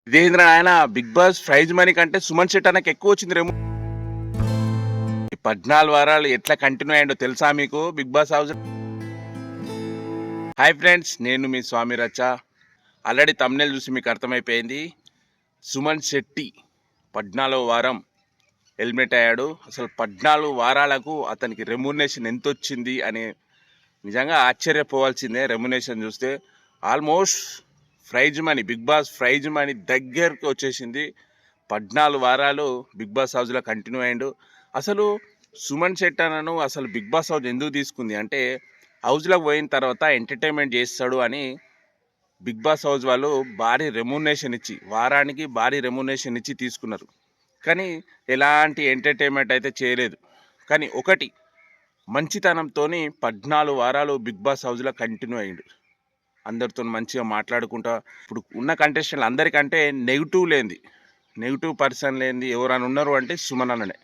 ఇదేంద్ర ఆయన big boss prize money కంటే సుమన్ శెట్టి అన్నకి ఎక్కువ వచ్చింది రేమో. ఈ 14 వారాలు ఎట్లా కంటిన్యూ అయ్యిండో తెలుసా మీకు big boss house? Hi friends, నేను మీ స్వామి రచ్చ. ఆల్రెడీ తమ్నెల్ చూసి మీకు అర్థమైపోయింది. సుమన్ శెట్టి 14వ వారం ఎలిమినేట్ అయ్యాడు. అసలు 14 వారాలకు అతనికి రెమ్యునరేషన్ ఎంత వచ్చింది అని నిజంగా ఆశ్చర్యపోవాల్సిందే. రెమ్యునరేషన్ చూస్తే almost prize money, big boss prize money దగ్గరకు వచ్చేసింది. 14 వారాలు బిగ్ బాస్ హౌస్లో కంటిన్యూ అయ్యిండు. అసలు సుమన్ శెట్టి అన్నను అసలు బిగ్ బాస్ హౌస్ ఎందుకు తీసుకుంది అంటే, హౌస్లోకి పోయిన తర్వాత ఎంటర్టైన్మెంట్ చేస్తాడు అని బిగ్ బాస్ హౌస్ వాళ్ళు భారీ రెమ్యునరేషన్ ఇచ్చి, వారానికి భారీ రెమ్యునరేషన్ ఇచ్చి తీసుకున్నారు. కానీ ఎలాంటి ఎంటర్టైన్మెంట్ అయితే చేయలేదు. కానీ ఒకటి మంచితనంతో 14 వారాలు బిగ్ బాస్ హౌస్లో కంటిన్యూ అయ్యిండు. అందరితో మంచిగా మాట్లాడుకుంటా. ఇప్పుడు ఉన్న కంటెస్టెంట్లు అందరికంటే నెగిటివ్ పర్సన్ లేనిది ఎవరైనా ఉన్నారు అంటే సుమన్ అన్ననే.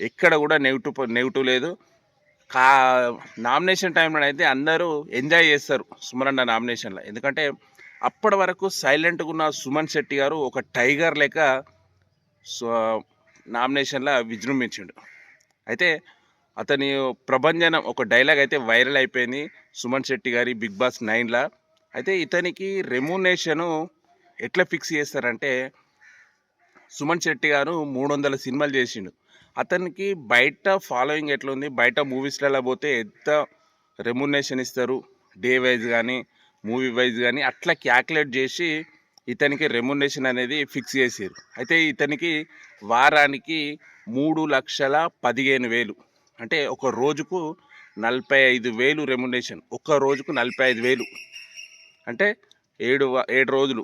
ఎక్కడ కూడా నెగిటివ్ లేదు. నామినేషన్ టైంలో అయితే అందరూ ఎంజాయ్ చేస్తారు సుమన్ అన్న నామినేషన్లో. ఎందుకంటే అప్పటి వరకు సైలెంట్గా ఉన్న సుమన్ శెట్టి గారు ఒక టైగర్ లెక్క నామినేషన్లో విజృంభించిండు. అయితే అతని ప్రభంజనం ఒక డైలాగ్ అయితే వైరల్ అయిపోయింది సుమన్ శెట్టి గారి బిగ్ బాస్ 9లో. అయితే ఇతనికి రెమ్యునరేషను ఎట్లా ఫిక్స్ చేస్తారంటే, సుమన్ శెట్టి గారు 300 సినిమాలు చేసిండు. అతనికి బయట ఫాలోయింగ్ ఎట్లుంది, బయట మూవీస్లలో పోతే ఎంత రెమ్యునరేషన్ ఇస్తారు, డే వైజ్ కానీ మూవీ వైజ్ కానీ అట్లా క్యాల్కులేట్ చేసి ఇతనికి రెమ్యునరేషన్ అనేది ఫిక్స్ చేసారు. అయితే ఇతనికి వారానికి 3,15,000, అంటే ఒక రోజుకు 45,000 రెమ్యునరేషన్. ఒక్క రోజుకు 45,000 అంటే 7 రోజులు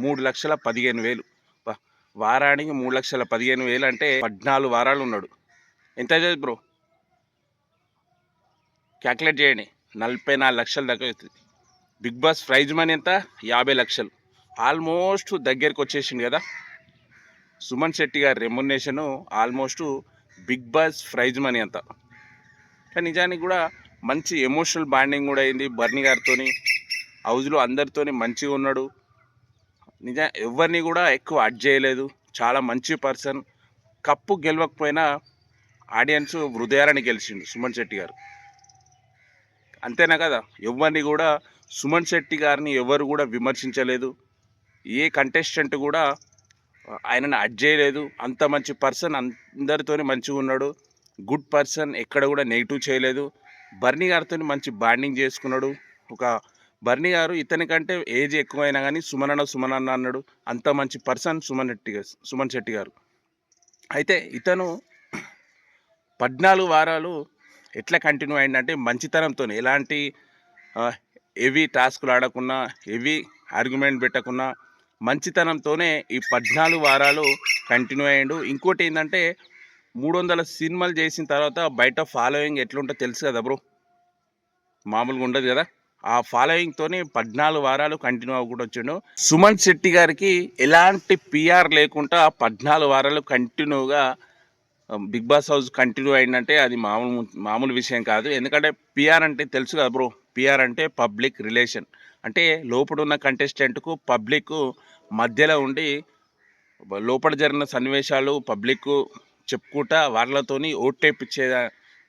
3,15,000. వారానికి 3,15,000 అంటే 14 వారాలు ఉన్నాడు. ఎంత అవుతుంది బ్రో? క్యాల్కులేట్ చేయండి. 44 లక్షల దాకా అవుతుంది. బిగ్ బాస్ ప్రైజ్ మనీ ఎంత? 50 లక్షలు. ఆల్మోస్ట్ దగ్గరికి వచ్చేసింది కదా సుమన్ శెట్టి గారి remuneration. Almost big boss prize money అంతా. కానీ నిజానికి కూడా మంచి ఎమోషనల్ బాండింగ్ కూడా అయింది బర్నీ గారితో. హౌస్లో అందరితో మంచిగా ఉన్నాడు. ఎవరిని కూడా ఎక్కువ అడ్ చేయలేదు. చాలా మంచి పర్సన్. కప్పు గెలవకపోయినా ఆడియన్స్ హృదయాలని గెలిచిండు సుమన్ శెట్టి గారు. అంతేనా కదా? ఎవరిని కూడా సుమన్ శెట్టి గారిని ఎవరు కూడా విమర్శించలేదు. ఏ కంటెస్టెంట్ కూడా ఆయనను అడ్ చేయలేదు. అంత మంచి పర్సన్, అందరితో మంచిగా ఉన్నాడు. గుడ్ పర్సన్, ఎక్కడ కూడా నెగిటివ్ చేయలేదు. బర్నీ గారితో మంచి బాండింగ్ చేసుకున్నాడు. ఒక బర్నీ గారు ఇతని కంటే ఏజ్ ఎక్కువైనా కానీ సుమన్ అన్న అన్నాడు. అంత మంచి పర్సన్ సుమన్ శెట్టి గారు. అయితే ఇతను 14 వారాలు ఎట్లా కంటిన్యూ అయిందంటే మంచితనంతో, ఎలాంటి హెవీ టాస్కులు ఆడకున్నా, హెవీ ఆర్గ్యుమెంట్ పెట్టకున్నా మంచితనంతోనే ఈ 14 వారాలు కంటిన్యూ అయ్యిండు. ఇంకోటి ఏంటంటే 300 సినిమాలు చేసిన తర్వాత బయట ఫాలోయింగ్ ఎట్లుంటో తెలుసు కదా బ్రో, మామూలుగా ఉండదు కదా. ఆ ఫాలోయింగ్తోని 14 వారాలు కంటిన్యూ అవ్వకుండా వచ్చిండు. సుమన్ శెట్టి గారికి ఎలాంటి పిఆర్ లేకుండా 14 వారాలు కంటిన్యూగా బిగ్ బాస్ హౌస్ కంటిన్యూ అయిందంటే అది మామూలు విషయం కాదు. ఎందుకంటే పిఆర్ అంటే తెలుసు కదా బ్రో, పిఆర్ అంటే పబ్లిక్ రిలేషన్. అంటే లోపల ఉన్న కంటెస్టెంట్కు పబ్లిక్ మధ్యలో ఉండి లోపల జరిగిన సన్నివేశాలు పబ్లిక్ చెప్పుకుంటా వాళ్ళతోని ఓటేపిచ్చే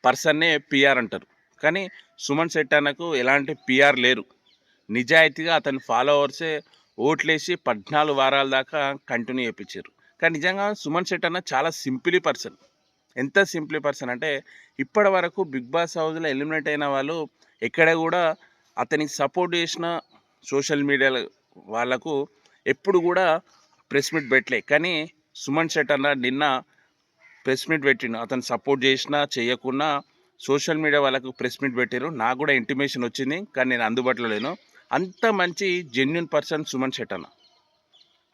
పర్సన్నే పిఆర్ అంటారు. కానీ సుమన్ శెట్టి అన్నకు ఎలాంటి పిఆర్ లేరు. నిజాయితీగా అతని ఫాలోవర్సే ఓట్లేసి 14 వారాల దాకా కంటిన్యూ చేయించారు. కానీ నిజంగా సుమన్ శెట్టి అన్న చాలా సింపుల్ పర్సన్. ఎంత సింపుల్ పర్సన్ అంటే, ఇప్పటి వరకు బిగ్ బాస్ హౌస్లో ఎలిమినేట్ అయిన వాళ్ళు ఎక్కడ కూడా అతనికి సపోర్ట్ చేసిన సోషల్ మీడియా వాళ్ళకు ఎప్పుడు కూడా ప్రెస్ మీట్ పెట్టలే. కానీ సుమన్ శెట్టి అన్న నిన్న ప్రెస్ మీట్ పెట్టిండు. అతను సపోర్ట్ చేసినా చేయకున్నా సోషల్ మీడియా వాళ్ళకు ప్రెస్ మీట్ పెట్టారు. నాకు కూడా ఇంటిమేషన్ వచ్చింది, కానీ నేను అందుబాటులో లేను. అంత మంచి జెన్యున్ పర్సన్ సుమన్ శెట్టి అన్న.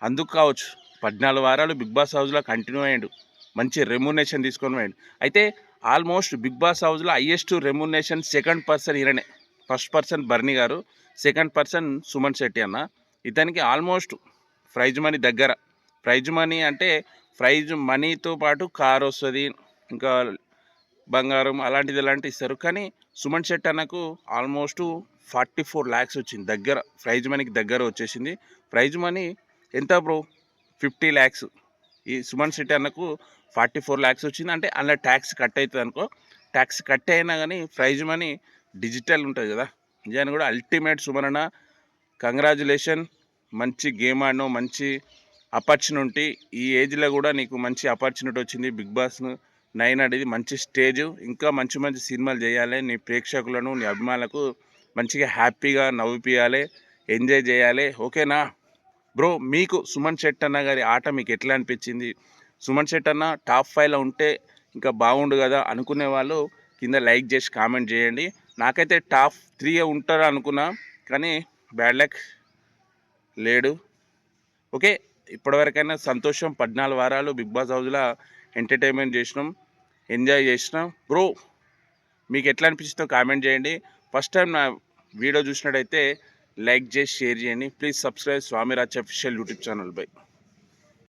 అందుకు కావచ్చు 14 వారాలు బిగ్ బాస్ హౌస్లో కంటిన్యూ అయ్యాడు. మంచి రెమ్యునరేషన్ తీసుకొని పోయాడు. అయితే ఆల్మోస్ట్ బిగ్ బాస్ హౌస్లో హైయెస్ట్ రెమ్యునరేషన్ సెకండ్ పర్సన్ ఈయననే. ఫస్ట్ పర్సన్ బర్నీ గారు, సెకండ్ పర్సన్ సుమన్ శెట్టి అన్న. ఇతనికి ఆల్మోస్ట్ ప్రైజ్ మనీ దగ్గర. ప్రైజ్ మనీ అంటే ప్రైజ్ మనీతో పాటు కార్ వస్తుంది, ఇంకా బంగారం అలాంటిది ఇస్తారు. కానీ సుమన్ శెట్టి అన్నకు ఆల్మోస్ట్ 44 lakhs వచ్చింది దగ్గర. ప్రైజ్ మనీకి దగ్గర వచ్చేసింది. ప్రైజ్ మనీ ఎంత బ్రో 50 lakhs. ఈ సుమన్ శెట్టి అన్నకు 44 lakhs వచ్చింది. అంటే అందులో ట్యాక్స్ కట్ అవుతుంది అనుకో. ట్యాక్స్ కట్ అయినా కానీ ప్రైజ్ మనీ డిజిటల్ ఉంటుంది కదా. నిజాన్ని కూడా అల్టిమేట్ సుమన్ అన్న, కంగ్రాచులేషన్. మంచి గేమ్ ఆడినావు, మంచి ఆపర్చునిటీ. ఈ ఏజ్లో కూడా నీకు మంచి ఆపర్చునిటీ వచ్చింది. బిగ్ బాస్ 9 అనేది మంచి స్టేజ్. ఇంకా మంచి మంచి సినిమాలు చేయాలి. నీ ప్రేక్షకులను, నీ అభిమానులకు మంచిగా హ్యాపీగా నవ్విపియాలి, ఎంజాయ్ చేయాలి. ఓకేనా బ్రో? మీకు సుమన్ శెట్టి అన్న గారి ఆట మీకు ఎట్లా అనిపించింది? సుమన్ శెట్టి అన్న టాప్ 5లో ఉంటే ఇంకా బాగుండు కదా అనుకునే వాళ్ళు కింద లైక్ చేసి కామెంట్ చేయండి. నాకైతే టాప్ 3 ఉంటారు అనుకున్నా, కానీ బ్యాడ్ లక్ లేడు. ఓకే, ఇప్పటివరకైనా సంతోషం. 14 వారాలు బిగ్ బాస్ హౌస్లో ఎంటర్టైన్మెంట్ చేసినాం, ఎంజాయ్ చేసినాం. బ్రో మీకు ఎట్లా అనిపించిందో కామెంట్ చేయండి. ఫస్ట్ టైం నా వీడియో చూసినట్టయితే లైక్ చేసి షేర్ చేయండి. Please subscribe Swami Raj official YouTube channel by.